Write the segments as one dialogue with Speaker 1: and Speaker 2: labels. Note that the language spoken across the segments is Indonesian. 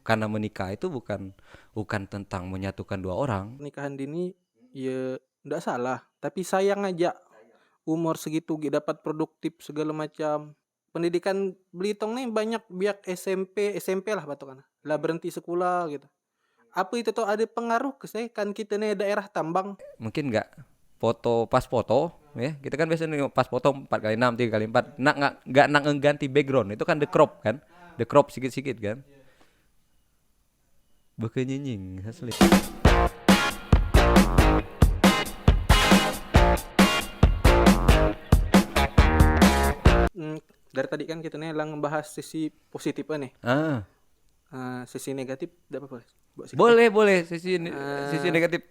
Speaker 1: Karena menikah itu bukan tentang menyatukan dua orang.
Speaker 2: Pernikahan dini ya ndak salah, tapi sayang aja umur segitu dapat produktif segala macam. Pendidikan Belitung nih banyak biak SMP lah patokan. Lah berhenti sekolah gitu. Apa itu tuh ada pengaruh ke saya kan kita nih daerah tambang.
Speaker 1: Mungkin nggak pas foto ya, kita kan biasanya pas foto 4x6 3x4 nggak ngeganti background, itu kan the crop sikit-sikit kan, bekenyinying asli.
Speaker 2: Dari tadi kan kita nih lang ngebahas sisi positifnya nih.
Speaker 1: ah
Speaker 2: Sisi negatif tidak apa-apa. Buat sikit lah.
Speaker 1: boleh sisi negatif.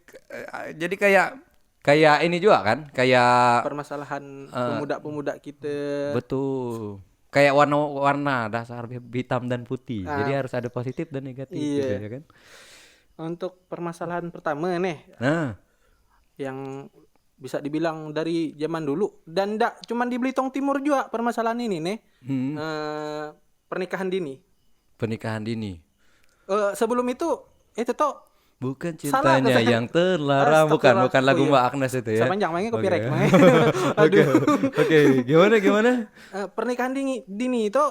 Speaker 1: Jadi kayak ini juga kan, kayak
Speaker 2: Permasalahan
Speaker 1: eh,
Speaker 2: pemuda-pemuda kita.
Speaker 1: betul, kayak warna-warna dasar hitam dan putih,
Speaker 2: Ah,
Speaker 1: jadi harus ada positif dan negatif gitu
Speaker 2: iya.
Speaker 1: ya kan.
Speaker 2: Untuk permasalahan pertama nih
Speaker 1: Nah.
Speaker 2: yang bisa dibilang dari zaman dulu dan ndak cuman di Belitung Timur juga permasalahan ini nih.
Speaker 1: hmm,
Speaker 2: Pernikahan dini.
Speaker 1: Pernikahan dini
Speaker 2: Sebelum itu tuh
Speaker 1: bukan
Speaker 2: salah ke
Speaker 1: cintanya
Speaker 2: saya.
Speaker 1: yang terlarang,
Speaker 2: Astagfirullah.
Speaker 1: bukan
Speaker 2: Oh
Speaker 1: lagu
Speaker 2: iya.
Speaker 1: Mbak Agnes itu ya.
Speaker 2: Saya panjang makanya
Speaker 1: Oke.
Speaker 2: copyright makanya.
Speaker 1: Oke.
Speaker 2: Aduh.
Speaker 1: Oke, gimana?
Speaker 2: Pernikahan dini itu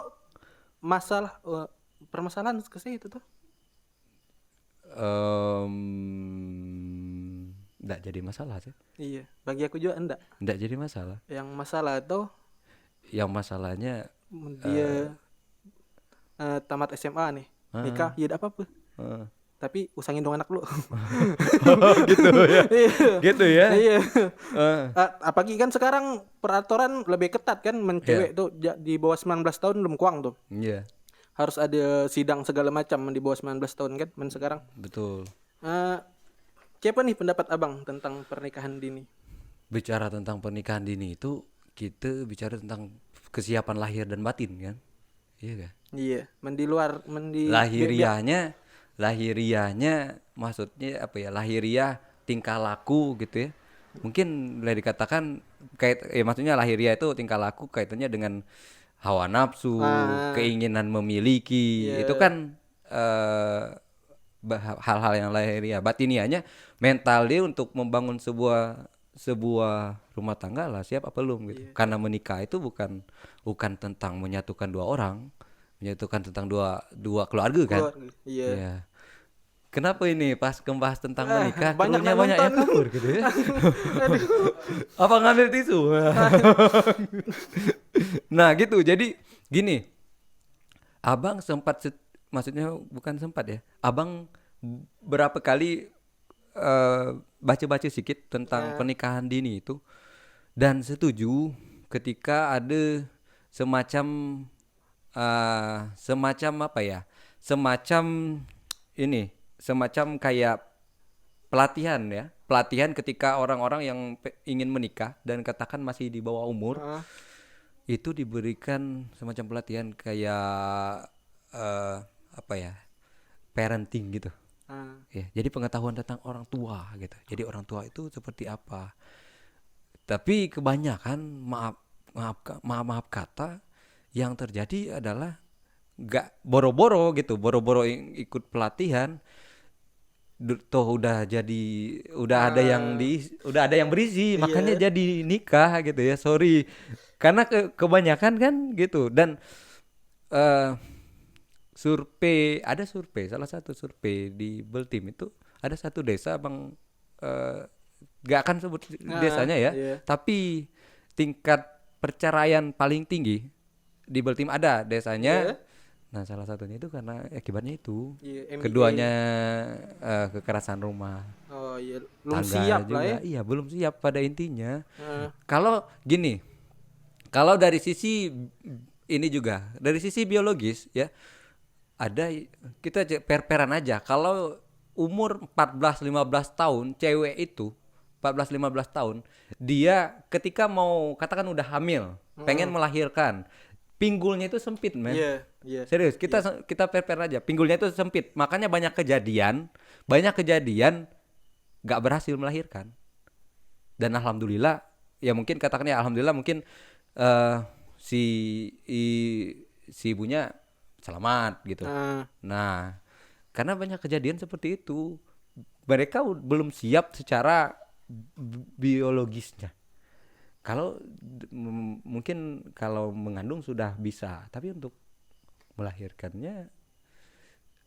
Speaker 2: masalah permasalahan ke saya itu tuh.
Speaker 1: Nggak jadi masalah sih.
Speaker 2: Iya, bagi aku juga enggak.
Speaker 1: Nggak jadi masalah.
Speaker 2: Yang masalah itu
Speaker 1: Yang masalahnya
Speaker 2: dia tamat SMA nih, nikah
Speaker 1: ah,
Speaker 2: ya enggak apa-apa.
Speaker 1: ah.
Speaker 2: Tapi usangin dong anak lu.
Speaker 1: Gitu ya.
Speaker 2: Iya.
Speaker 1: Gitu ya.
Speaker 2: Iya.
Speaker 1: Ah,
Speaker 2: Apalagi kan sekarang peraturan lebih ketat kan,
Speaker 1: ya.
Speaker 2: mencewek tuh di bawah 19 tahun belum kuang tuh.
Speaker 1: Iya,
Speaker 2: Harus ada sidang segala macam di bawah 19 tahun kan men sekarang.
Speaker 1: betul.
Speaker 2: Eh Siapa nih pendapat Abang tentang pernikahan dini?
Speaker 1: Bicara tentang pernikahan dini itu kita bicara tentang kesiapan lahir dan batin kan? Iya kan?
Speaker 2: Iya, men di luar
Speaker 1: Lahiriahnya maksudnya apa ya, lahiriah tingkah laku gitu ya, mungkin boleh dikatakan maksudnya lahiriah itu tingkah laku kaitannya dengan hawa nafsu,
Speaker 2: ah
Speaker 1: keinginan memiliki, itu
Speaker 2: iya
Speaker 1: kan hal-hal yang lahiriah. Batiniahnya mental dia untuk membangun sebuah sebuah rumah tangga lah, siap apa belum gitu,
Speaker 2: iya
Speaker 1: karena menikah itu bukan tentang menyatukan dua orang, menyatukan tentang dua dua keluarga kan.
Speaker 2: keluar iya.
Speaker 1: Iya. Kenapa ini pas kembahas tentang menikah
Speaker 2: Banyak
Speaker 1: krunya
Speaker 2: nak
Speaker 1: banyak
Speaker 2: nonton.
Speaker 1: yang kabur gitu ya?
Speaker 2: Aduh.
Speaker 1: Apa ngambil tisu? Nah gitu. Jadi gini, abang maksudnya bukan sempat ya. Abang berapa kali baca-baca sedikit tentang
Speaker 2: Nah,
Speaker 1: pernikahan dini itu, dan setuju ketika ada semacam semacam apa ya? Semacam ini, semacam kayak pelatihan ya. Pelatihan ketika orang-orang yang ingin menikah dan katakan masih di bawah umur,
Speaker 2: ah,
Speaker 1: itu diberikan semacam pelatihan kayak eh, apa ya? Parenting gitu.
Speaker 2: ah,
Speaker 1: Ya, jadi pengetahuan tentang orang tua gitu. Jadi orang tua itu seperti apa. Tapi kebanyakan maaf kata, yang terjadi adalah nggak boro-boro gitu, boro-boro ikut pelatihan, toh
Speaker 2: ah,
Speaker 1: udah ada yang berisi, makanya
Speaker 2: iya,
Speaker 1: jadi nikah gitu ya. Sorry, karena kebanyakan kan gitu. Dan eh salah satu survei di Beltim itu, ada satu desa bang, eh, gak akan sebut desanya ya,
Speaker 2: iya,
Speaker 1: tapi tingkat perceraian paling tinggi di Beltim ada desanya.
Speaker 2: iya,
Speaker 1: Nah salah satunya itu karena akibatnya itu,
Speaker 2: iya, MBA.
Speaker 1: keduanya kekerasan rumah
Speaker 2: Oh iya, belum
Speaker 1: tangga
Speaker 2: siap lah ya.
Speaker 1: juga, iya belum siap pada intinya.
Speaker 2: Ah,
Speaker 1: Kalau gini, kalau dari sisi ini juga, dari sisi biologis ya, ada, kita per-peran aja. Kalau umur 14-15 tahun cewek itu, 14-15 tahun, dia ketika mau katakan udah hamil, pengen melahirkan, pinggulnya itu sempit men.
Speaker 2: iya, iya,
Speaker 1: Serius,
Speaker 2: iya,
Speaker 1: kita per-peran aja, pinggulnya itu sempit, makanya banyak kejadian nggak berhasil melahirkan. Dan alhamdulillah, ya mungkin katakan ya alhamdulillah, mungkin eh si si ibunya selamat gitu.
Speaker 2: ah,
Speaker 1: Nah, Karena banyak kejadian seperti itu. Mereka belum siap secara biologisnya. Kalau mungkin kalau mengandung sudah bisa, tapi untuk melahirkannya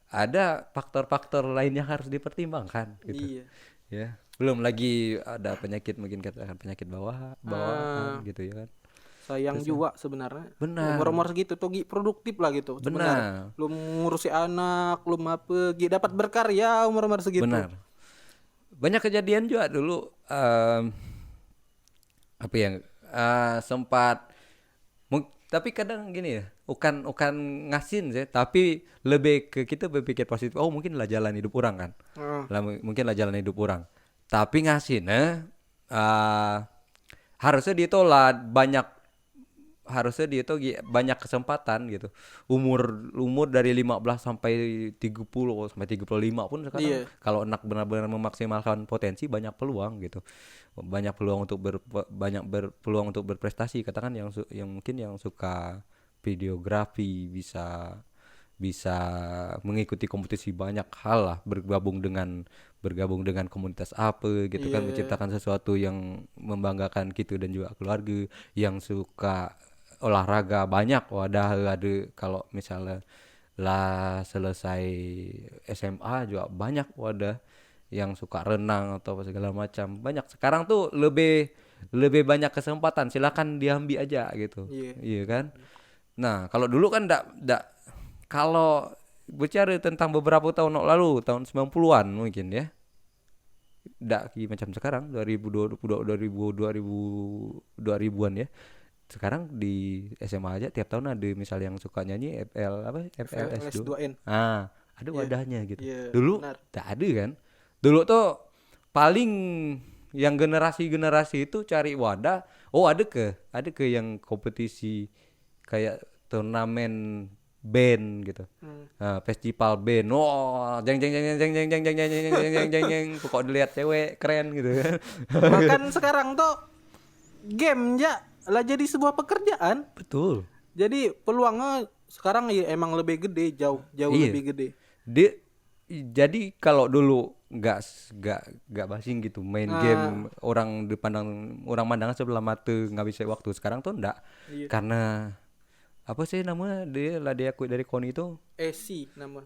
Speaker 1: ada faktor-faktor lain yang harus dipertimbangkan gitu.
Speaker 2: Iya.
Speaker 1: Ya. Belum lagi ada penyakit, mungkin katakan penyakit bawaan
Speaker 2: Ah,
Speaker 1: gitu ya kan.
Speaker 2: sayang
Speaker 1: Terus
Speaker 2: juga sebenarnya.
Speaker 1: benar,
Speaker 2: Umur-umur segitu tuh Gi, produktif lah gitu sebenarnya.
Speaker 1: benar,
Speaker 2: Belum ngurusi anak, belum apa, Gi dapat berkarya umur-umur segitu.
Speaker 1: benar. Banyak kejadian juga dulu apa yang sempat tapi kadang gini ya, bukan ngasin sih, tapi lebih ke kita berpikir positif. Oh mungkin lah jalan hidup orang kan,
Speaker 2: Heeh.
Speaker 1: lah mungkin lah jalan hidup orang. Tapi ngasinnya harusnya ditolak banyak, harusnya dia tuh banyak kesempatan gitu. Umur umur dari 15 sampai 30 sampai 35 pun sekarang
Speaker 2: Iya.
Speaker 1: kalau anak benar-benar memaksimalkan potensi banyak peluang gitu. Banyak peluang untuk berpeluang untuk berprestasi. Katakan yang mungkin yang suka videografi bisa bisa mengikuti kompetisi banyak hal lah, bergabung dengan komunitas apa gitu kan,
Speaker 2: Iya.
Speaker 1: menciptakan sesuatu yang membanggakan kita dan juga keluarga. Yang suka olahraga banyak wadah ada, kalau misalnya lah selesai SMA juga banyak wadah yang suka renang atau apa segala macam, banyak sekarang tuh lebih lebih banyak kesempatan, silakan diambil aja gitu,
Speaker 2: Iya.
Speaker 1: iya kan. Nah kalau dulu kan ndak kalau bicara tentang beberapa tahun lalu, tahun 90-an mungkin ya, ndak macam sekarang 2020 2000-an ya. Sekarang di SMA aja tiap tahun ada misal yang suka nyanyi FL apa FLS2.
Speaker 2: FLS2N.
Speaker 1: Ada
Speaker 2: Iya.
Speaker 1: wadahnya gitu.
Speaker 2: Iya,
Speaker 1: Dulu
Speaker 2: benar.
Speaker 1: tak ada kan. Dulu tuh paling yang generasi-generasi itu cari wadah. Oh, ada ke yang kompetisi kayak turnamen band gitu.
Speaker 2: Hmm.
Speaker 1: Festival band. Oh, jeng jeng jeng jeng jeng jeng jeng jeng jeng jeng jeng jeng jeng jeng. Pokok dilihat cewek keren gitu kan.
Speaker 2: Bahkan sekarang tuh game ya lah jadi sebuah pekerjaan.
Speaker 1: Betul.
Speaker 2: Jadi peluangnya sekarang ya emang lebih gede, jauh jauh
Speaker 1: Iya.
Speaker 2: lebih gede.
Speaker 1: Dia jadi kalau dulu nggak basing gitu main
Speaker 2: Nah,
Speaker 1: game, orang dipandang orang mandang sebelah mata ngabisin waktu. Sekarang tuh enggak,
Speaker 2: iya.
Speaker 1: karena apa sih namanya, dia lah dia akui dari KONI itu
Speaker 2: ESI nama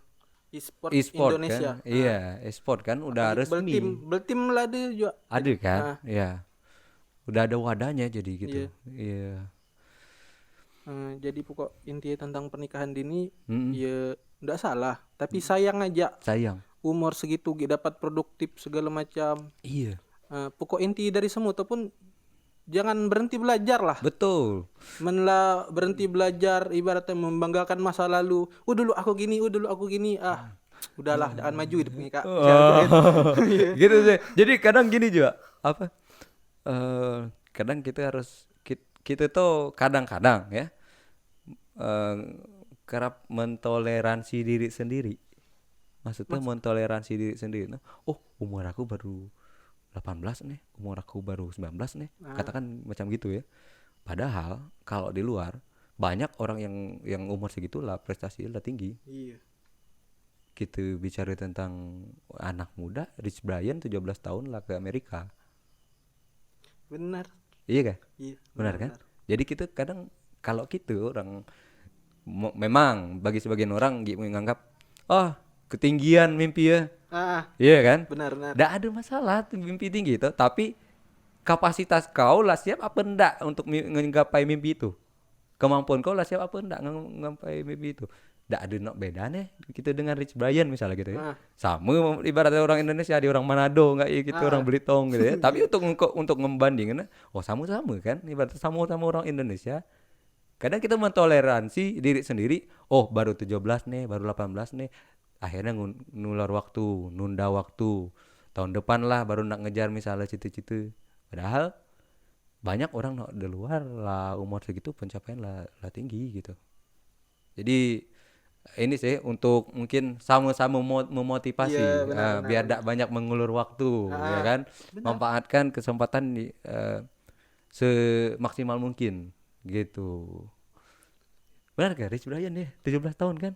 Speaker 2: e-sport
Speaker 1: e-sport kan.
Speaker 2: Indonesia.
Speaker 1: Iya, e-sport kan udah
Speaker 2: Apalagi
Speaker 1: resmi.
Speaker 2: Beltim lah dia juga.
Speaker 1: Ada kan?
Speaker 2: Ah,
Speaker 1: Iya. Udah ada wadahnya jadi gitu.
Speaker 2: iya.
Speaker 1: Iya.
Speaker 2: Jadi pokok intinya tentang pernikahan dini
Speaker 1: Mm-mm.
Speaker 2: ya ndak salah, tapi sayang aja
Speaker 1: Sayang.
Speaker 2: umur segitu Gi dapat produktif segala macam.
Speaker 1: Iya.
Speaker 2: Pokok inti dari semua ataupun jangan berhenti belajar lah.
Speaker 1: Betul.
Speaker 2: Menlah berhenti belajar ibaratnya membanggakan masa lalu. Dulu aku gini, dulu aku gini. Udahlah, jangan maju hidupnya Kak. Misalkan. Iya.
Speaker 1: Gitu sih. Jadi kadang gini juga, apa? Kadang kita harus kita tuh kadang-kadang ya eh, kerap mentoleransi diri sendiri. Maksudnya mentoleransi diri sendiri. Nah, oh, umur aku baru 18 nih, umur aku baru 19 nih. Katakan macam gitu ya. Padahal kalau di luar banyak orang yang umur segitu lah prestasi lah tinggi.
Speaker 2: Iya.
Speaker 1: Kita bicara tentang anak muda, Rich Brian 17 tahun lah ke Amerika.
Speaker 2: Benar.
Speaker 1: Iya kan?
Speaker 2: Iya,
Speaker 1: Benar kan?
Speaker 2: benar.
Speaker 1: Jadi kita kadang kalau kita orang memang bagi sebagian orang gitu menganggap, oh ketinggian mimpi ya, iya kan?
Speaker 2: Benar, benar.
Speaker 1: Nggak ada masalah tuh mimpi tinggi itu, tapi kapasitas kau lah siap apa enggak untuk menggapai mimpi itu? Kemampuan kau lah siap apa enggak menggapai mimpi itu? Nggak ada no beda nih kita dengan Rich Brian misalnya gitu ya.
Speaker 2: Ah,
Speaker 1: Sama ibaratnya orang Indonesia di orang Manado nggak ya gitu, orang Belitung gitu ya. Tapi untuk membandingin, oh sama-sama kan, ibaratnya sama-sama orang Indonesia. Kadang kita mentoleransi diri sendiri, oh baru 17 nih, baru 18 nih. Akhirnya nular waktu, nunda waktu. Tahun depan lah baru nak ngejar misalnya cita-cita. Padahal banyak orang di luar lah umur segitu pencapaian lah tinggi gitu. Jadi ini sih untuk mungkin sama-sama
Speaker 2: iya,
Speaker 1: memotivasi,
Speaker 2: benar, benar,
Speaker 1: biar
Speaker 2: benar.
Speaker 1: tidak banyak mengulur waktu, ya
Speaker 2: Ah,
Speaker 1: kan?
Speaker 2: benar.
Speaker 1: Manfaatkan kesempatan semaksimal mungkin gitu. Benar gak Rich Brian ya 17 tahun kan?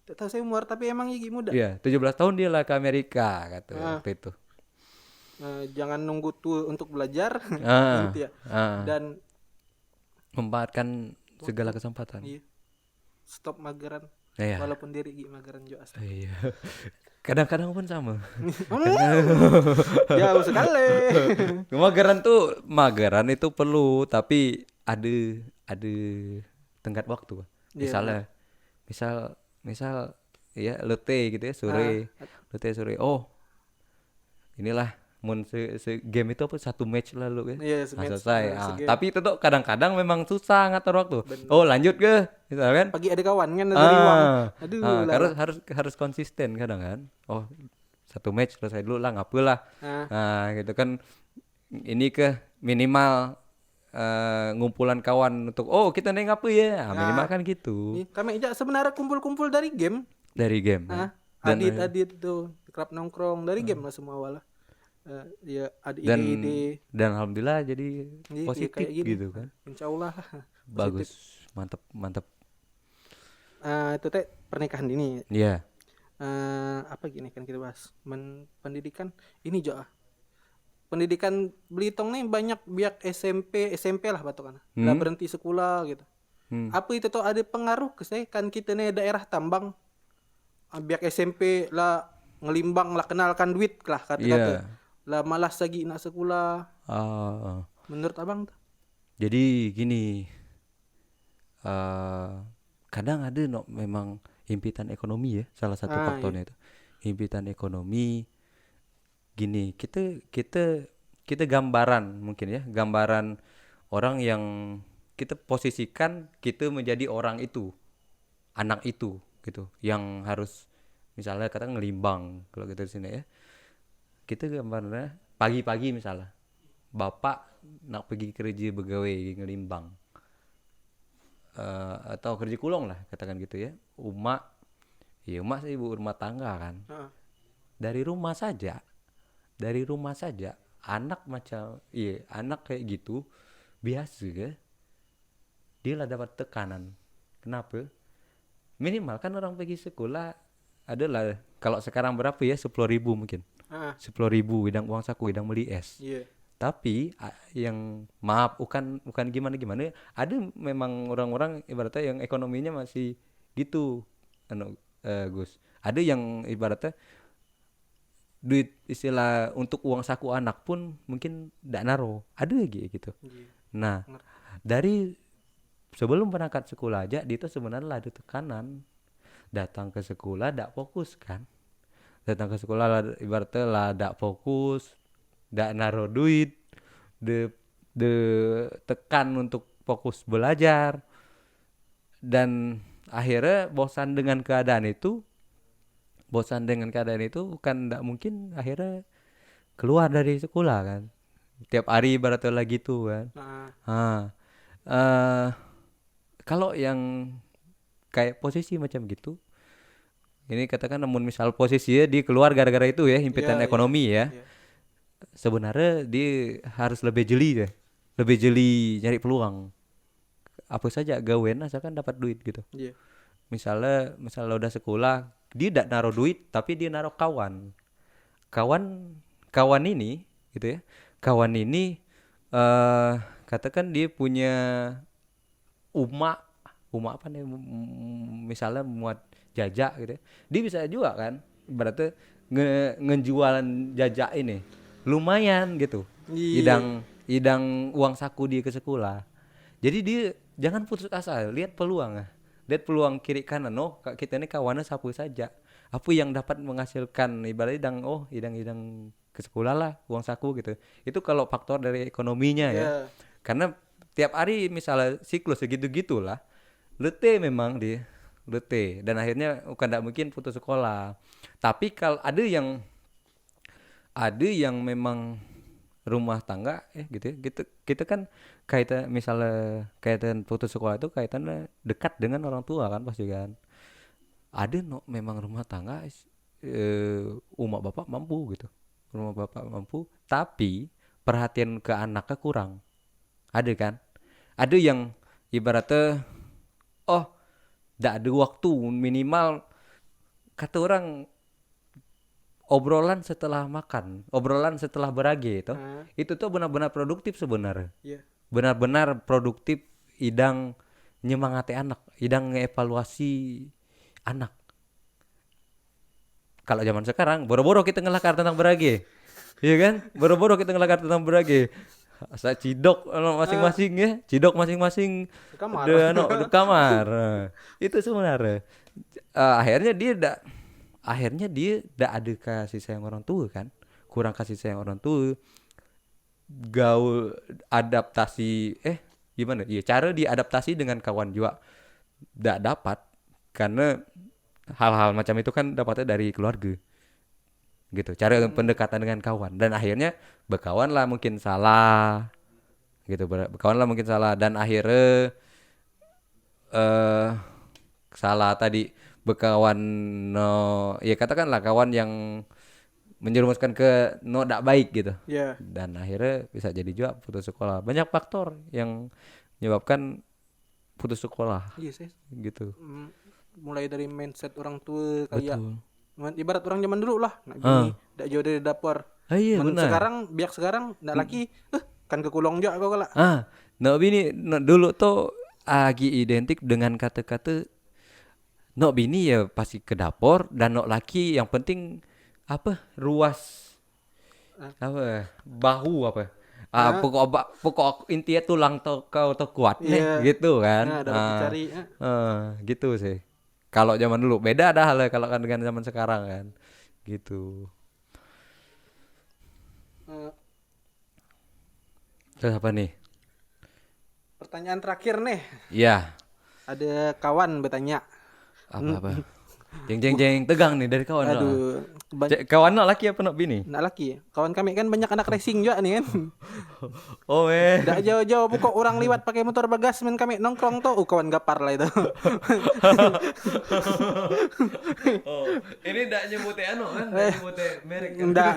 Speaker 2: Tak tahu saya umur tapi emang gigi muda.
Speaker 1: Iya, 17 tahun dia lah ke Amerika kata
Speaker 2: Ah,
Speaker 1: waktu itu.
Speaker 2: jangan nunggu tua untuk belajar
Speaker 1: Ah,
Speaker 2: gitu ya.
Speaker 1: ah,
Speaker 2: Dan
Speaker 1: memanfaatkan segala
Speaker 2: waktu
Speaker 1: kesempatan.
Speaker 2: iya, stop mageran.
Speaker 1: Iya,
Speaker 2: Walaupun diri gigi mageran juga asli.
Speaker 1: iya. Kadang-kadang pun sama.
Speaker 2: Jauh sekali.
Speaker 1: Mageran itu perlu, tapi ada tenggat waktu.
Speaker 2: Iya benar.
Speaker 1: Misalnya, misal misal ya lete gitu ya
Speaker 2: Ah,
Speaker 1: sore, lete sore. Oh, inilah mun game itu apa satu match lalu ya.
Speaker 2: iya
Speaker 1: Nah,
Speaker 2: sematch
Speaker 1: selesai.
Speaker 2: segame.
Speaker 1: Tapi itu tuh kadang-kadang memang susah ngatur waktu. Oh,
Speaker 2: Benar.
Speaker 1: lanjut ke misalkan.
Speaker 2: Pagi ada kawan kan ada riwang. Aduh
Speaker 1: Harus
Speaker 2: lala.
Speaker 1: harus harus konsisten kadang kan. Oh, satu match selesai dulu lah, ngapalah.
Speaker 2: Ah,
Speaker 1: Gitu kan ini ke minimal ngumpulan kawan untuk oh kita neng apa ya. Minimal
Speaker 2: ah,
Speaker 1: kan gitu
Speaker 2: nih kami aja sebenarnya kumpul-kumpul dari game.
Speaker 1: dari game ya.
Speaker 2: Ah,
Speaker 1: Dan
Speaker 2: adit-adit tuh kerap nongkrong dari game lah semua awalnya. Ya ada
Speaker 1: dan
Speaker 2: ide-ide.
Speaker 1: dan alhamdulillah jadi
Speaker 2: Iya, iya
Speaker 1: positif
Speaker 2: kayak gini.
Speaker 1: gitu kan.
Speaker 2: Insya Allah positif.
Speaker 1: Bagus, mantap mantap.
Speaker 2: Itu teh pernikahan dini.
Speaker 1: Iya.
Speaker 2: Apa gini kan kita bahas pendidikan ini juga pendidikan Belitung nih banyak biak SMP lah batu kan lah
Speaker 1: Hmm?
Speaker 2: berhenti sekolah gitu.
Speaker 1: Hmm.
Speaker 2: Apa itu tuh ada pengaruh ke saya kan kita nih daerah tambang. Biak SMP lah ngelimbang lah kenalkan duit lah kata-kata
Speaker 1: Iya.
Speaker 2: lah malas lagi nak sekolah
Speaker 1: Ah,
Speaker 2: menurut abang tuh.
Speaker 1: jadi gini, eh kadang ada no, memang himpitan ekonomi ya, salah satu
Speaker 2: Iya.
Speaker 1: faktornya itu. Himpitan ekonomi gini, kita gambaran mungkin ya, gambaran orang yang kita posisikan kita menjadi orang itu, anak itu gitu, yang harus misalnya kata ngelimbang kalau kita di sini ya. Kita gambarnya pagi-pagi misalnya, bapak nak pergi kerja pegawai ngelimbang. Atau kerja kulong lah katakan gitu ya, emak sih ibu rumah tangga kan,
Speaker 2: Heeh.
Speaker 1: dari rumah saja dari rumah saja anak macam iya anak kayak gitu biasa ya, dia lah dapat tekanan. Kenapa? Minimal kan orang pergi sekolah adalah kalau sekarang berapa ya, 10.000 mungkin,
Speaker 2: Heeh.
Speaker 1: 10.000 idang uang saku idang beli es.
Speaker 2: Iya.
Speaker 1: Tapi yang maaf bukan gimana gimana, ada memang orang-orang ibaratnya yang ekonominya masih gitu, anu, Gus. Ada yang ibaratnya duit istilah untuk uang saku anak pun mungkin ndak naro, ada lagi gitu.
Speaker 2: Iya.
Speaker 1: Nah,
Speaker 2: Ngerti.
Speaker 1: dari sebelum berangkat sekolah aja dia tuh sebenarnya ada tekanan, datang ke sekolah ndak fokus kan, datang ke sekolah lah, ibaratnya lah ndak fokus, ndak naro duit, de de tekan untuk fokus belajar, dan akhirnya bosan dengan keadaan itu kan ndak mungkin akhirnya keluar dari sekolah kan, tiap hari ibaratnya lagi tuh kan.
Speaker 2: Nah,
Speaker 1: ah eh Kalau yang kayak posisi macam gitu, ini katakan namun misal posisinya dia keluar gara-gara itu ya,
Speaker 2: iya
Speaker 1: himpitan
Speaker 2: iya
Speaker 1: ekonomi ya,
Speaker 2: iya.
Speaker 1: sebenarnya dia harus lebih jeli deh, lebih jeli nyari peluang apa saja gawen asalkan dapat duit gitu.
Speaker 2: Iya.
Speaker 1: Misalnya udah sekolah, dia tidak naruh duit tapi dia naruh kawan. Kawan kawan ini gitu ya. Kawan ini katakan dia punya umak umak apa nih, misalnya muat jajak gitu ya. Dia bisa juga kan berarti ngejualan jajak ini lumayan gitu.
Speaker 2: Iya.
Speaker 1: Idang uang saku dia ke sekolah. Jadi dia jangan putus asa, lihat peluang. Lihat peluang kiri kanan. Oh, kita ini kawannya sapu saja. Apa yang dapat menghasilkan ibaratnya idang ke sekolah lah uang saku gitu. Itu kalau faktor dari ekonominya ya.
Speaker 2: Iya.
Speaker 1: Karena tiap hari misalnya siklus segitu gitulah, letih memang dia, letih, dan akhirnya bukan tidak mungkin putus sekolah. Tapi kalau ada yang memang rumah tangga gitu ya, kita kan kaitan misalnya kaitan putus sekolah itu kaitannya dekat dengan orang tua kan pasti kan. Ada no, memang rumah tangga umak bapak mampu gitu, rumah bapak mampu tapi perhatian ke anaknya kurang. Ada kan, ada yang ibaratnya oh tidak ada waktu, minimal kata orang obrolan setelah makan, obrolan setelah berage itu, itu tuh benar-benar produktif sebenarnya.
Speaker 2: Iya.
Speaker 1: Benar-benar produktif, idang nyemangati anak, idang ngeevaluasi anak. Kalau zaman sekarang boro-boro kita ngelakar tentang berage. Iya kan? Boro-boro kita ngelakar tentang berage. Asa cidok masing-masing ya, cidok masing-masing
Speaker 2: Di kamar.
Speaker 1: di kamar. Nah, itu sebenarnya. Akhirnya dia tidak ada kasih sayang orang tua kan, kurang kasih sayang orang tua, gaul adaptasi gimana ya, cara diadaptasi dengan kawan juga tidak dapat, karena hal-hal macam itu kan dapatnya dari keluarga gitu, cara pendekatan dengan kawan, dan akhirnya berkawan lah mungkin salah gitu, berkawan lah mungkin salah, dan akhirnya salah tadi berkawan, no ya katakanlah kawan yang menjerumuskan ke no dak baik gitu,
Speaker 2: Iya.
Speaker 1: dan akhirnya bisa jadi juga putus sekolah. Banyak faktor yang menyebabkan putus sekolah
Speaker 2: Iya sih.
Speaker 1: gitu.
Speaker 2: Mulai dari mindset orang tua kayak
Speaker 1: Betul.
Speaker 2: ibarat orang zaman dulu lah, nak bini dak jauh dari dapur.
Speaker 1: Iya benar.
Speaker 2: Sekarang biak sekarang nak laki kan ke kulong juga kau kalak.
Speaker 1: No bini no, dulu tuh lagi identik dengan kata-kata no bini ya pasti ke dapur, dan no laki yang penting apa ruas apa bahu apa pokok intinya tulang kau kuat nih gitu kan.
Speaker 2: Nah, dapat dicari.
Speaker 1: Gitu sih. Kalau zaman dulu beda dah lah kalau kan dengan zaman sekarang kan gitu. Terus apa nih?
Speaker 2: Pertanyaan terakhir nih.
Speaker 1: Iya.
Speaker 2: Ada kawan bertanya.
Speaker 1: Apa? Jeng tegang nih dari kawan.
Speaker 2: Aduh,
Speaker 1: kawan nak laki apa nak bini?
Speaker 2: nak laki. Kawan kami kan banyak anak racing juga nih kan.
Speaker 1: Oh
Speaker 2: Dak jauh-jauh pokok orang liwat pakai motor bagas, men kami nongkrong tuh kawan gapar lah itu.
Speaker 1: Ini ndak nyebutnya kan? Ndak nyebutnya merek.
Speaker 2: Enggak.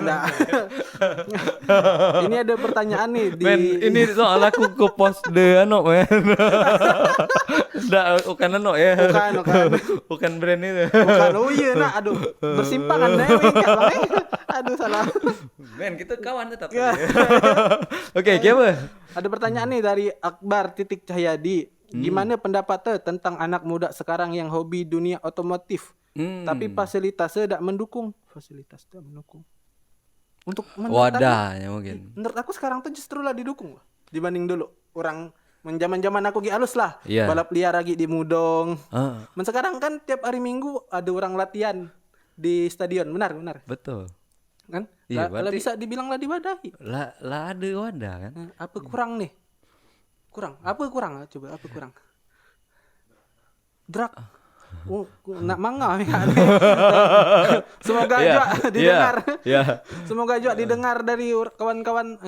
Speaker 2: Ini ada pertanyaan nih di
Speaker 1: Men, ini soal aku ke post de men. Ndak bukan ya. Bukan brand itu.
Speaker 2: Bukan, oh iya nak, aduh bersimpangan deh, aduh salah.
Speaker 1: Men, kita kawan tetap. Oke, gimana?
Speaker 2: Ada pertanyaan nih dari Akbar Cahyadi. Gimana pendapatnya tentang anak muda sekarang yang hobi dunia otomotif, tapi fasilitasnya tidak mendukung? Untuk
Speaker 1: wadahnya mungkin.
Speaker 2: Menurut aku sekarang tuh justru lah didukung dibanding dulu. Orang zaman aku halus lah, balap liar lagi di Mudong. Sekarang kan tiap hari Minggu ada orang latihan di stadion, benar.
Speaker 1: Betul.
Speaker 2: Kan?
Speaker 1: Iya,
Speaker 2: Lah bisa dibilang lah diwadahi.
Speaker 1: Lah ada wadah kan?
Speaker 2: Apa kurang nih? Apa kurang? Coba apa kurang? Drak. Nak manga ya. Semoga juga didengar. Semoga juga didengar dari kawan-kawan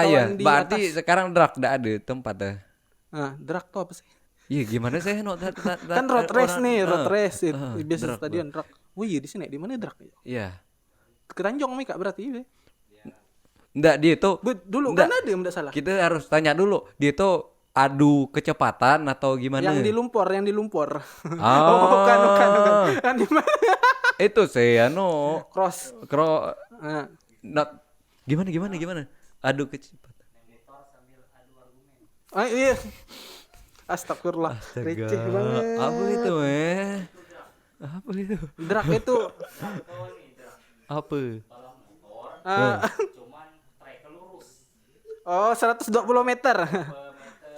Speaker 1: iya.
Speaker 2: di
Speaker 1: Berarti
Speaker 2: atas.
Speaker 1: sekarang drag enggak ada tempatnya.
Speaker 2: Drag tuh apa sih?
Speaker 1: Iya, gimana sih
Speaker 2: Kan road race nih, road race biasa stadion drag. Wih, di sini di mana drag?
Speaker 1: Iya.
Speaker 2: Keranjong Mika berarti.
Speaker 1: Enggak, dia tuh
Speaker 2: dulu kan ada yang enggak salah.
Speaker 1: Kita harus tanya dulu, dia tuh adu kecepatan atau gimana?
Speaker 2: Yang di lumpur.
Speaker 1: Oh,
Speaker 2: bukan. Yang di mana?
Speaker 1: Itu sih
Speaker 2: Cross.
Speaker 1: Gimana? Adu kecepatan.
Speaker 2: Iya. Astagfirullah. Receh banget.
Speaker 1: Apa itu, Apa itu?
Speaker 2: Drag itu
Speaker 1: apa?
Speaker 2: Oh, 120 meter.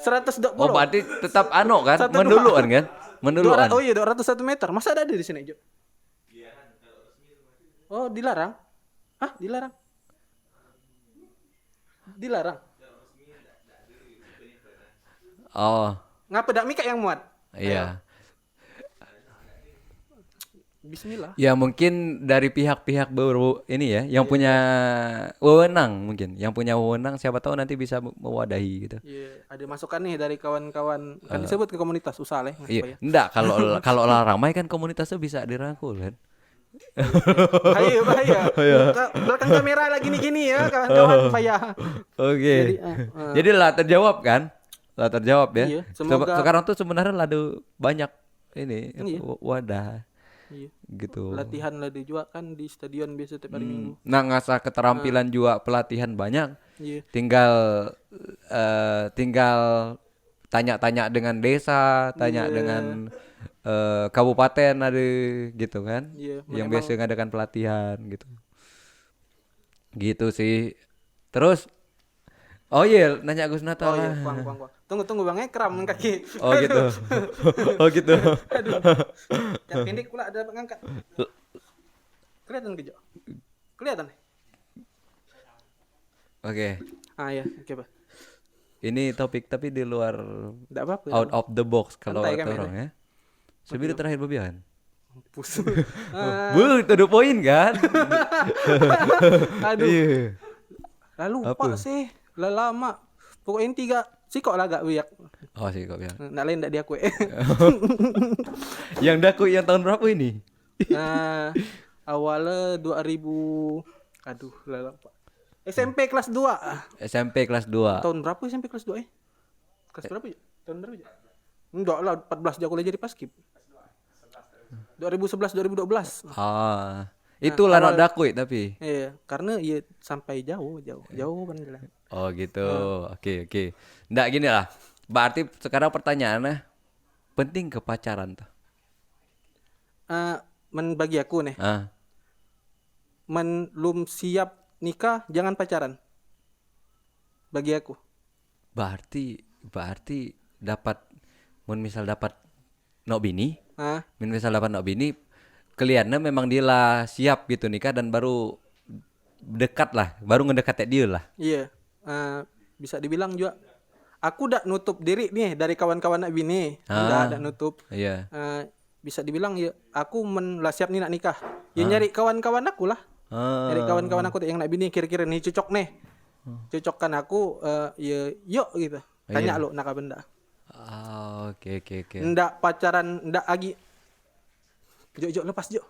Speaker 2: 120.
Speaker 1: Oh, berarti tetap kan? Menduluan kan? Menduluan.
Speaker 2: Oh iya, 201 meter. Masa ada di sini, Jo? Oh, dilarang? Dilarang.
Speaker 1: Oh.
Speaker 2: Ngapa dak Mika yang muat?
Speaker 1: Iya.
Speaker 2: Bismillah.
Speaker 1: Ya mungkin dari pihak-pihak baru ini ya, yang punya wewenang mungkin, yang punya wewenang siapa tahu nanti bisa mewadahi gitu.
Speaker 2: Iya, ada masukan nih dari kawan-kawan kan disebut ke komunitas usaha lah.
Speaker 1: Iya, enggak kalau ramai kan komunitasnya bisa dirangkul kan.
Speaker 2: Bahaya. Belakang kamera lagi gini ya kawan-kawan bahaya.
Speaker 1: Oke. Jadi lah terjawab kan? Lah terjawab ya.
Speaker 2: Iya, semoga
Speaker 1: Sekarang tuh sebenarnya ada banyak ini wadah.
Speaker 2: Iya.
Speaker 1: gitu.
Speaker 2: Latihan lah dia juga kan di stadion biasa tiap hari Minggu.
Speaker 1: Nah, ngasah keterampilan juga pelatihan banyak.
Speaker 2: Iya.
Speaker 1: Tinggal tinggal tanya-tanya dengan desa, tanya
Speaker 2: Iya.
Speaker 1: dengan kabupaten ada gitu kan.
Speaker 2: Iya,
Speaker 1: Yang
Speaker 2: memang
Speaker 1: biasa ngadakan pelatihan gitu. Gitu sih. Terus oh iya, nanya Gus Nata
Speaker 2: oh iya,
Speaker 1: lah.
Speaker 2: kuang. Tunggu Bang, kram kaki.
Speaker 1: Oh gitu. Oh gitu.
Speaker 2: Aduh. Yang pendek pula ada ngangkat. Kelihatan ke Jo? Kelihatan.
Speaker 1: Oke.
Speaker 2: Ah ya, oke Pak.
Speaker 1: Ini topik tapi di luar
Speaker 2: Enggak apa-apa.
Speaker 1: out of the box kalau
Speaker 2: Santai
Speaker 1: kata
Speaker 2: kan,
Speaker 1: orang ya. Sebenarnya terakhir bebian.
Speaker 2: Mampus.
Speaker 1: Bu, itu poin kan?
Speaker 2: Aduh.
Speaker 1: Iya.
Speaker 2: Lalu
Speaker 1: Apa?
Speaker 2: lupa sih. Lah lama. Pokoknya 3 sikok lah gak biak.
Speaker 1: Oh sih kok bilang.
Speaker 2: Nak lain ndak diakui.
Speaker 1: Yang daku yang tahun berapa ini?
Speaker 2: Nah, awalnya 2000. Aduh, lah lupa. SMP kelas 2.
Speaker 1: SMP kelas 2.
Speaker 2: Tahun berapa SMP kelas 2 Kelas berapa ya? Tahun berapa ya? Enggak lah, 14 dia kuliah jadi paskib. 2011 2012.
Speaker 1: Itu lah daku tapi.
Speaker 2: Iya, karena ya sampai jauh bener.
Speaker 1: Oh gitu. Oke. Nggak gini lah. Berarti sekarang pertanyaannya penting ke pacaran tuh.
Speaker 2: Bagi aku nih, belum siap nikah jangan pacaran. Bagi aku.
Speaker 1: Berarti dapat misal dapat nok bini, misal dapat nok bini, kelihatannya memang dia lah siap gitu nikah dan baru dekat lah, baru ngedekat dia lah.
Speaker 2: Iya, bisa dibilang juga. Aku udah nutup diri nih dari kawan-kawan nak bini, udah nutup.
Speaker 1: Iya.
Speaker 2: Bisa dibilang ya, aku lah siap nih nak nikah. Ya nyari kawan-kawan aku lah. Nyari kawan-kawan aku yang nak bini kira-kira nih cocok nih. Cocokkan aku, ya yuk gitu. Tanya lo nak benda.
Speaker 1: Oke.
Speaker 2: Ndak pacaran, ndak lagi. Jok lepas Jok.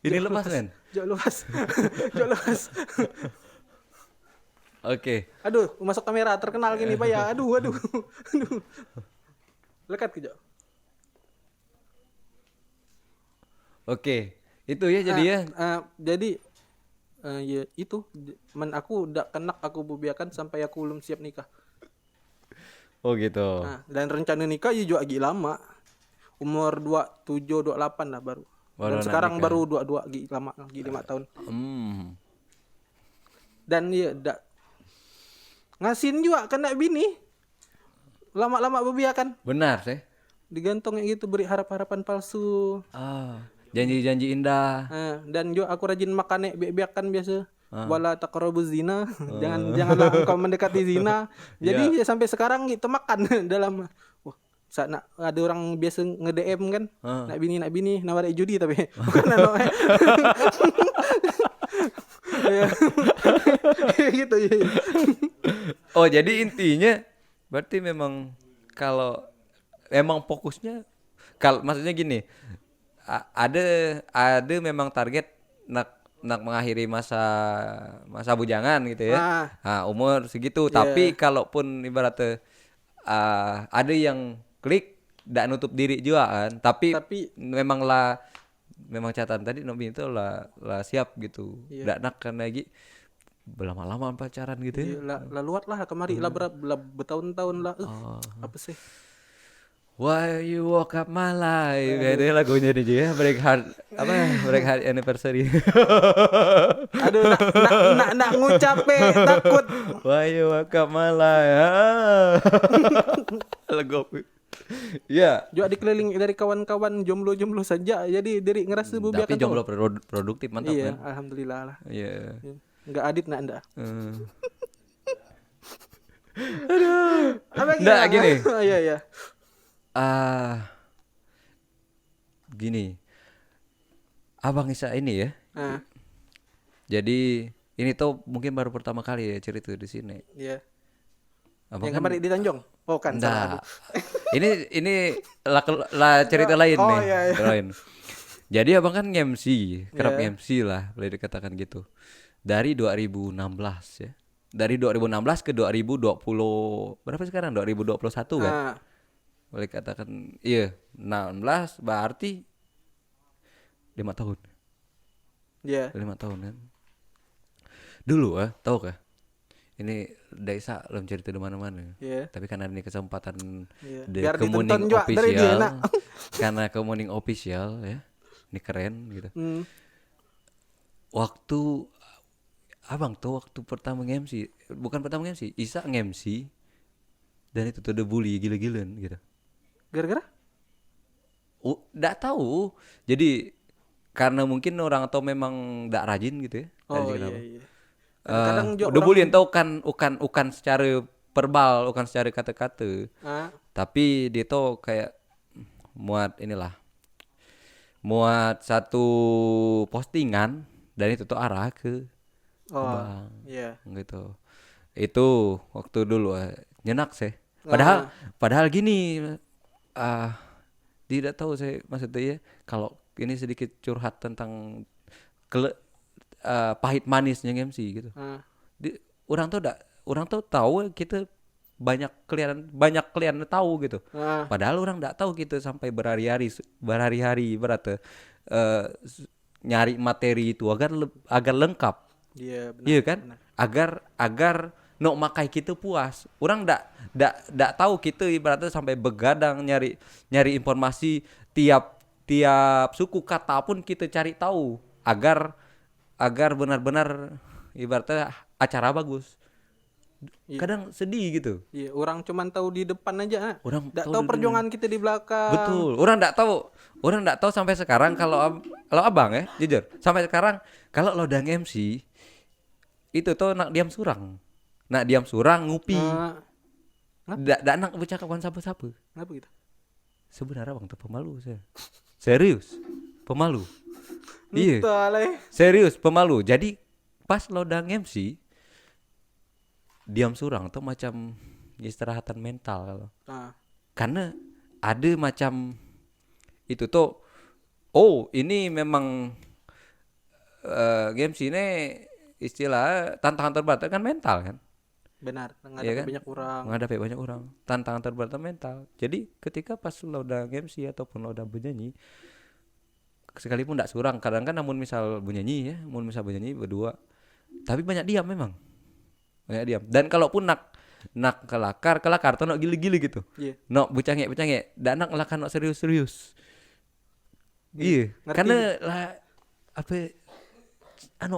Speaker 1: Ini lepas men.
Speaker 2: Jok lepas.
Speaker 1: Oke.
Speaker 2: Aduh, masuk kamera terkenal gini Pak ya. Aduh. Lekat ke Jok.
Speaker 1: Oke. Itu ya jadi ya.
Speaker 2: Jadi ya itu aku udah kenak aku bubiakan sampai aku belum siap nikah.
Speaker 1: Oh gitu.
Speaker 2: Dan rencana nikah ya juga lagi lama. Umur 27 28 lah baru. Dan sekarang nikah. Baru 22 lagi lama lagi 5 tahun. Dan ya ngasihin juga kena bini. Lama-lama bubiakan.
Speaker 1: Benar sih.
Speaker 2: Digantungnya gitu beri harapan palsu.
Speaker 1: Janji-janji indah.
Speaker 2: Dan juga aku rajin makan biakan biasa. Wala taqrabuz zina. Janganlah engkau mendekati zina. Jadi sampai sekarang gitu makan dalam saat ada orang biasa nge-DM kan. Nak bini nawarin judi tapi bukan gitu ya.
Speaker 1: Oh, jadi intinya berarti memang kalau emang fokusnya maksudnya gini. Ada memang target nak mengakhiri masa bujangan gitu ya. Umur segitu. Tapi kalaupun ibaratnya ada yang klik ndak nutup diri juga kan. Tapi memang catatan tadi Nobi itu lah siap gitu. Ndak nak kan lagi berlama-lama pacaran gitu ya.
Speaker 2: Luat lah kemari lah bertahun-tahun lah. Apa sih?
Speaker 1: Why you woke up my life. Itu lagunya dia juga Break Heart Anniversary.
Speaker 2: Aduh nak ngucape takut.
Speaker 1: Why you woke up my life. Lagu ya.
Speaker 2: Juga dikelilingi dari kawan-kawan jomblo saja. Jadi diri ngerasa bubiakan.
Speaker 1: Tapi jomblo produktif mantap kan.
Speaker 2: Iya, alhamdulillah lah.
Speaker 1: Iya.
Speaker 2: Enggak adit nak anda.
Speaker 1: Aduh. Nggak gini.
Speaker 2: Iya.
Speaker 1: Gini, Abang Isa ini ya. Jadi ini tuh mungkin baru pertama kali ya cerita di sini.
Speaker 2: Iya.
Speaker 1: Abang
Speaker 2: yang kemarin di Tanjung. Oh kan.
Speaker 1: Nah, ini lah cerita lain nih.
Speaker 2: Iya.
Speaker 1: Lain. Jadi abang kan MC, kerap MC lah, boleh dikatakan gitu. Dari 2016 ya. Dari 2016 ke 2020 berapa sekarang? 2021 kan? Boleh katakan iya 16 berarti 5 tahun.
Speaker 2: Iya.
Speaker 1: 5 tahun kan. Dulu tahu kah? Ini Daisa belum cerita di mana-mana.
Speaker 2: Iya.
Speaker 1: Tapi karena ini kesempatan
Speaker 2: Iya.
Speaker 1: The
Speaker 2: Biar
Speaker 1: Kemuning
Speaker 2: ditonton juga dari dia,
Speaker 1: official.
Speaker 2: nak.
Speaker 1: Karena Kemuning official ya. Ini keren gitu. Waktu abang tuh waktu pertama nge-MC, bukan pertama nge-MC, Isa nge-MC dan itu tuh udah bully gila-gilaan gitu.
Speaker 2: Gara-gara?
Speaker 1: Nggak tahu. Jadi karena mungkin orang atau memang nggak rajin gitu ya.
Speaker 2: Oh
Speaker 1: Rajin
Speaker 2: iya
Speaker 1: apa?
Speaker 2: iya. Kadang juga
Speaker 1: Udah
Speaker 2: orang
Speaker 1: bully tahu kan ukan secara verbal, bukan secara kata-kata. Tapi dia tuh kayak muat inilah. Muat satu postingan dan itu tuh arah ke abang.
Speaker 2: Iya.
Speaker 1: Gitu. Itu waktu dulu nyenak sih. Padahal gini tidak tahu saya maksudnya ya, kalau ini sedikit curhat tentang pahit manisnya MC gitu. Orang tuh tahu kita banyak kalian tahu gitu. Padahal orang enggak tahu gitu sampai berhari-hari berarti nyari materi itu agar lengkap.
Speaker 2: Iya benar.
Speaker 1: Iya kan? Agar no makai kita puas. Orang ndak tahu kita ibaratnya sampai begadang nyari informasi tiap suku kata pun kita cari tahu agar benar-benar ibaratnya acara bagus. Kadang sedih gitu.
Speaker 2: Iya, orang cuman tahu di depan aja.
Speaker 1: Orang
Speaker 2: ndak tahu perjuangan kita di belakang.
Speaker 1: Betul. Orang ndak tahu sampai sekarang kalau abang ya, jujur. Sampai sekarang kalau lo udah MC itu tuh nak diam surang ngupi. Ndak nak bercakap dengan siapa-siapa.
Speaker 2: Kenapa gitu?
Speaker 1: Sebenarnya bang tuh pemalu saya. Serius. Pemalu. Iya. Serius pemalu. Jadi pas lo udah MC diam surang tuh macam istirahatan mental kalau. Karena ada macam itu tuh ini memang MC ini istilah tantangan terberat kan mental kan.
Speaker 2: Benar, menghadapi banyak orang.
Speaker 1: Tantangan terberat mental. Jadi ketika pas lo udah MC ataupun lo udah bernyanyi sekalipun enggak surang, kadang kan namun misal bernyanyi berdua tapi banyak diam memang. Banyak diam. Dan kalaupun nak kelakar tuh nak gili-gili gitu. Nak bercengek, ndak nak kelakar nak serius-serius. Iya. Karena lah apa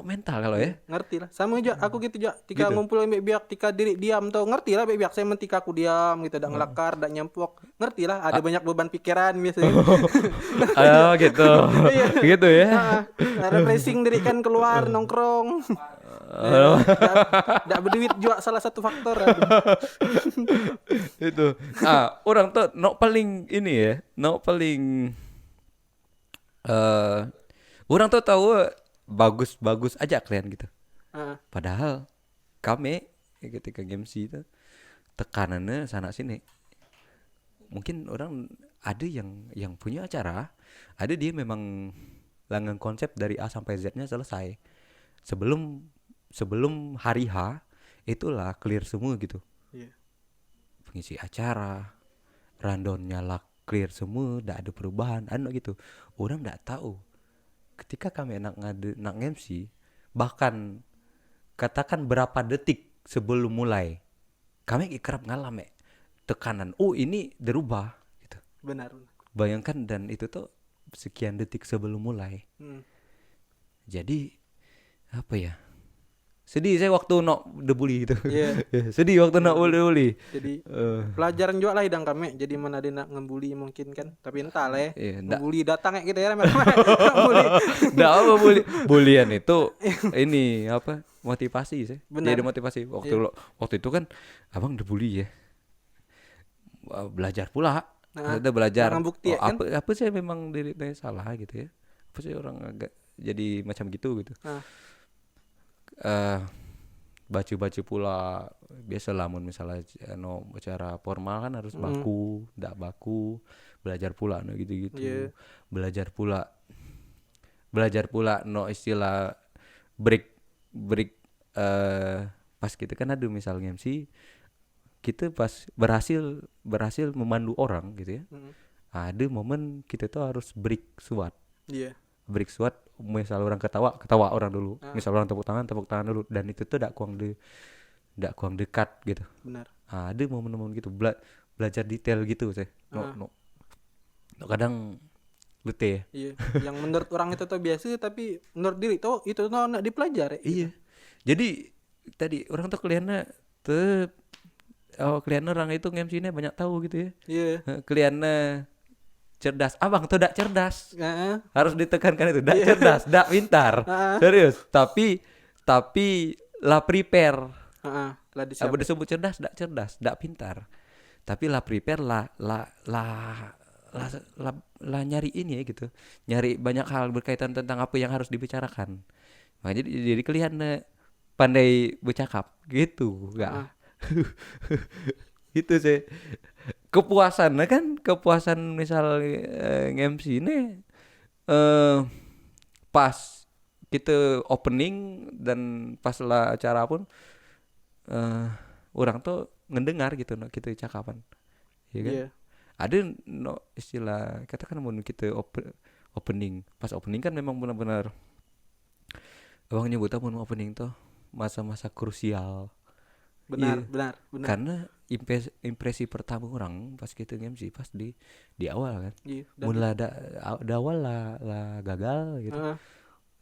Speaker 1: mental kalau ya.
Speaker 2: Ngerti lah. Sama aja aku gitu aja. Tika ngumpul ambek biak, tika diri diam tau. Ngerti lah ambek biak saya mentika aku diam gitu, dak ngelakar, dak nyampok. Ngerti lah ada banyak beban pikiran biasanya.
Speaker 1: Gitu. Gitu ya.
Speaker 2: Refreshing diri kan keluar nongkrong. Ndak berduit juga salah satu faktor.
Speaker 1: Itu. Orang tuh paling ini ya. Paling orang tuh tahu bagus aja kalian gitu. Padahal kami ketika MC itu tekanannya sana sini. Mungkin orang ada yang punya acara, ada dia memang langgang konsep dari A sampai Z-nya selesai. Sebelum hari H itulah clear semua gitu. Pengisi acara, rundown-nya lah clear semua, enggak ada perubahan, gitu. Orang enggak tahu. Ketika kami nak MC, bahkan katakan berapa detik sebelum mulai, kami kerap ngalami tekanan. Ini dirubah gitu.
Speaker 2: Benar.
Speaker 1: Bayangkan dan itu tuh sekian detik sebelum mulai. Jadi apa ya? Sedih saya waktu nak dibully gitu. Sedih waktu nak bully.
Speaker 2: Jadi pelajaran juga lah hidang kami. Jadi mana dia nak ngebully mungkin kan. Tapi entah lah ya. Ngebully datang kayak gitu ya.
Speaker 1: Nggak apa bulian itu ini apa motivasi sih. Jadi motivasi. Waktu itu kan abang dibully ya. Belajar pula. Kita belajar. Apa sih memang diri saya salah gitu ya. Apa sih orang agak jadi macam gitu. Baca pula biasa lah misalnya acara formal kan harus ndak baku belajar pula gitu belajar pula istilah break pas kita kan ada misalnya MC kita pas berhasil memandu orang gitu ya. Ada momen kita tuh harus break suat break SWOT, misal orang ketawa orang dulu, misal orang tepuk tangan dulu, dan itu tuh dak kuang dekat gitu.
Speaker 2: Benar.
Speaker 1: Ada momen-momen gitu, belajar detail gitu sih. No kadang letih ya.
Speaker 2: Iya, yang menurut orang itu tuh biasa, tapi menurut diri tuh itu tuh nak dipelajari.
Speaker 1: Iya. Jadi tadi orang tuh kelihatannya orang itu MC-nya banyak tahu gitu ya.
Speaker 2: Iya.
Speaker 1: Kelihatannya cerdas. Abang tuh dak cerdas.
Speaker 2: Heeh.
Speaker 1: Harus ditekankan itu, dak cerdas, dak pintar. Serius. Tapi lah prepare.
Speaker 2: Heeh. Lah
Speaker 1: Apa disebut cerdas, dak pintar. Tapi lah prepare lah nyari ini ya gitu. Nyari banyak hal berkaitan tentang apa yang harus dibicarakan. Makanya jadi kelihatan pandai bercakap gitu, enggak. Itu sih. Kepuasan misal MC ini pas kita opening dan pas lah acara pun orang tuh ngedengar gitu kita cakapan. Iya kan?
Speaker 2: Iya.
Speaker 1: Ada istilah katakan mun kita opening. Pas opening kan memang benar-benar abang nyebut apa opening tuh masa-masa krusial.
Speaker 2: Benar.
Speaker 1: Karena impresi pertama orang pas kita MC pas di awal kan.
Speaker 2: Iya.
Speaker 1: Mulai ada awal lah gagal gitu.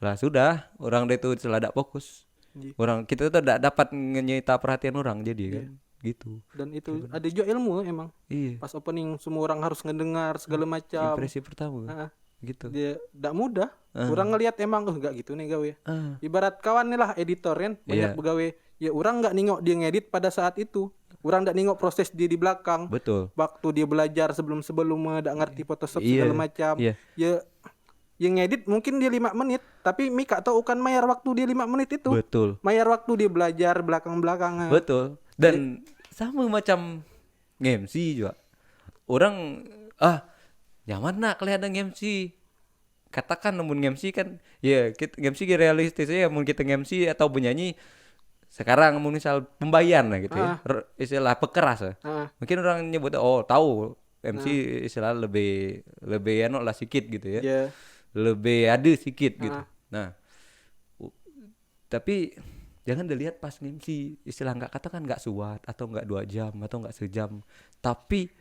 Speaker 1: Lah sudah orang itu selada fokus.
Speaker 2: Iya.
Speaker 1: Orang kita tuh tidak dapat menyita perhatian orang jadi kan gitu.
Speaker 2: Dan itu ada juga ilmu emang.
Speaker 1: Iya.
Speaker 2: Pas opening semua orang harus ngedengar segala macam.
Speaker 1: Impresi pertama. Gitu.
Speaker 2: Dia tidak mudah. Orang ngelihat emang enggak gitu nih gawe. Ibarat kawan nih lah editor kan banyak begawe. Ya orang enggak nengok dia ngedit pada saat itu. Orang enggak nengok proses dia di belakang.
Speaker 1: Betul.
Speaker 2: Waktu dia belajar sebelum-sebelumnya enggak ngerti Photoshop segala macam. Ya yang ngedit mungkin dia 5 menit, tapi Mika tahu kan mayar waktu dia 5 menit itu.
Speaker 1: Betul.
Speaker 2: Mayar waktu dia belajar belakang-belakangnya.
Speaker 1: Betul. Dan sama macam MC juga. Orang nyaman nak kelihatan MC. Katakan namun MC kan ya kita MC realistis ya, mun kita MC atau penyanyi sekarang mun misal pembayan lah gitu ya. Istilah pekeras ya. Mungkin orang nyebut tahu MC istilah lebih lah sedikit gitu ya.
Speaker 2: Yeah.
Speaker 1: Lebih ada sedikit gitu. Nah, tapi jangan dilihat pas MC istilah katakan enggak suat atau enggak 2 jam atau enggak sejam, tapi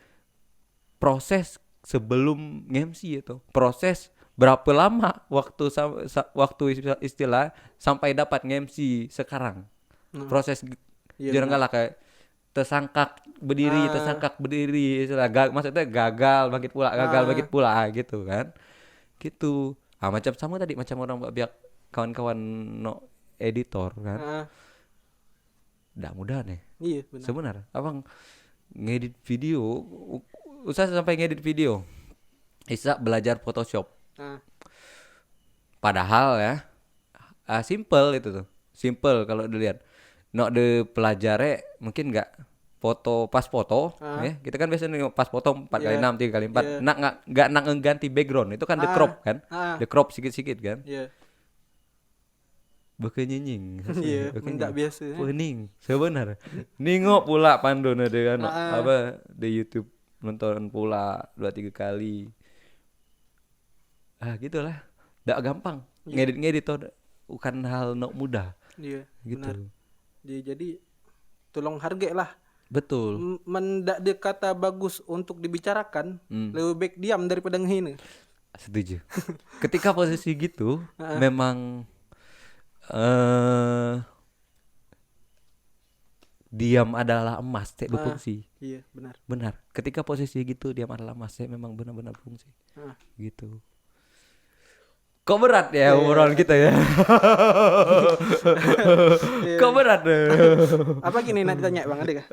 Speaker 1: proses sebelum MC itu, proses berapa lama waktu istilah sampai dapat MC sekarang. Proses jangan kalah kayak tersangkak berdiri istilah maksudnya gagal bangkit pula gitu kan. Gitu. Macam sama tadi macam orang biak kawan-kawan editor kan. Nggak mudah nih.
Speaker 2: Iya, benar.
Speaker 1: Sebenarnya abang ngedit video, usah sampai ngedit video. Isa belajar Photoshop. Padahal ya simple itu tuh. Simple kalau dilihat. De pelajare mungkin enggak pas foto ya. Kita kan biasanya pas foto 4x6 3x4. Enggak ganti background. Itu kan the crop kan. The crop sikit-sikit kan.
Speaker 2: Iya.
Speaker 1: Beke nyinying.
Speaker 2: Iya, enggak biasa.
Speaker 1: Pening sebenarnya. Ningok pula pandona dengan apa di YouTube nonton pula 2-3 kali. Gitulah. Enggak gampang. Ngedit tuh bukan hal mudah.
Speaker 2: Iya,
Speaker 1: gitu.
Speaker 2: Benar. Jadi tolong hargailah.
Speaker 1: Betul.
Speaker 2: Mendak ada kata bagus untuk dibicarakan, lebih baik diam daripada ngehina.
Speaker 1: Setuju. Ketika posisi gitu, memang diam adalah emas, tak berfungsi.
Speaker 2: Iya, benar.
Speaker 1: Benar. Ketika posisi gitu, diam adalah emas, memang benar-benar fungsi. Gitu. Kok berat ya obrolan kita ya? Kok berat?
Speaker 2: Apa gini nak ditanya Bang, ada kah?